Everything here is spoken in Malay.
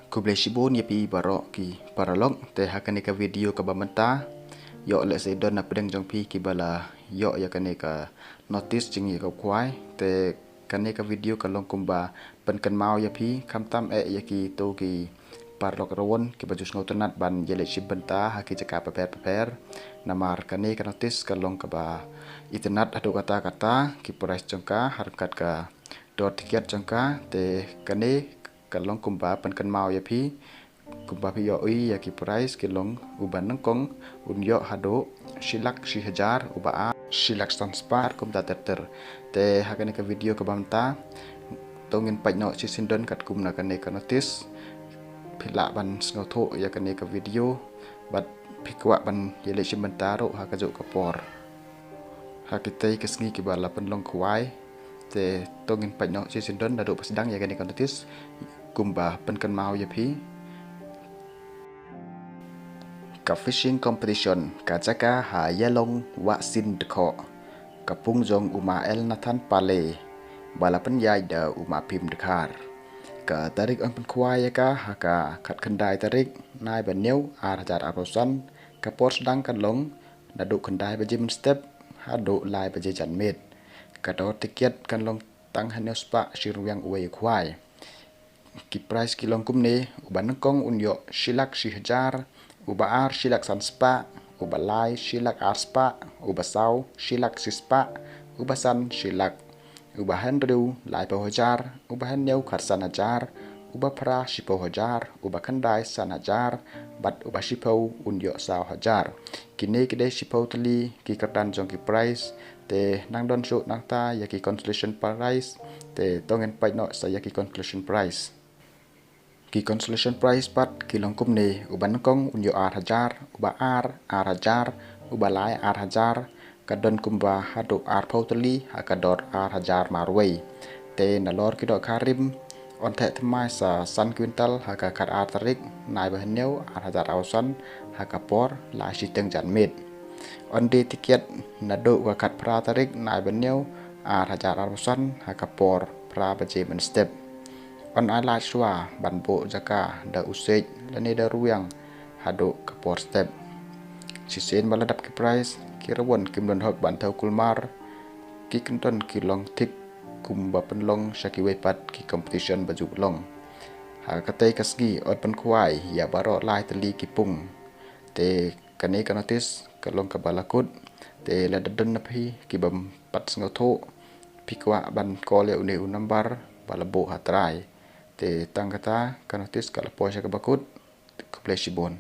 Kubleshibon yapi barok ki paralog te hakane ka video ka bamenta yo le se don na pedeng jong pi ki bala yo ya kane ka notice jing ka kwai te kane ka video ka long kumba pen kan mau yapi kam tam ya ki to ki parlok rawon ki baju ngau tenat ban yele shim bynta haki jaka bapher namar kane ka notice ka long ka ba internet adu kata ki price jongka harkat ka dot tiket jongka te kane kalong kumba pen kan mau yapi kumba pi yo ya ki price kilong uban nangkong unyo hado shilak 1000 uba a shilak spar kum ta ter te hakane ka video ka bamta tongin pajno si sindon kat kum na kane ka notice phila ban ngau tho ya kane ka video bat phikwa ban yele shim bynta ro ha ka jo ka por hakitei kesngi ki bala pen long kwai te tongin pajno si sindon da do pasdang ya kane ka notice kumba pen kan mau yapi ka fishing competition ka jaka hayalong wa sin dekho kapung jong uma el nathan pale balapan yai da uma pim dekhar ka tarik on pen kwai ka haka khat khandai tarik nai ban new ar arosan ka por sedang kan long da do khandai ba jim step ha do lai ba je jan met ka do tiket kan long tang hanne spa shiruyang uwe kwai ki price kilong kumne uban nangkong unyo shilak 1000 uba ar shilak spa uba lai shilak ar spa uba sau shilak sispa uba san shilak uba handru lai pohajar uba hanyau kharsan hajar uba pra shipo hajar uba khandai san hajar bat uba shipo unyo sau hajar kine kide shipo tali ki kardan jong ki price te nang don show nang ta ya ki consolation price te tongen paino sa ya ki conclusion price ki consolation price pat kilong kumne uban kong unyo ar hajar uba ar hajar uba lai ar hajar kadon kumba hadu ar pautali hakador ar hajar marway te nalor kido karim on the thmai sa san quintal haka kar ar tarik nai bahneu ar hajar ausan hakapor la siteng jan met on de tiket nado wa kat pra tarik nai bahneu ar hajar ausan hakapor pra baje men step on ailad shua banbo jaka da usej lane da ruyang hado kapor step sisen baladap ki price ki rawon kim don hok ban thau kulmar ki kenton ki long tik kumba penlong shaki wepat ki competition baju long ha katei kasgi ot pen kwai ya baro lai tali ki pung te kane ka notice ka long ka balakut te la dadon na phi ki bam pat ngau tho pikwa ban kole une nambar balabo hatrai te tang kata ka notice ka lapo sha ka bakut kubleshibon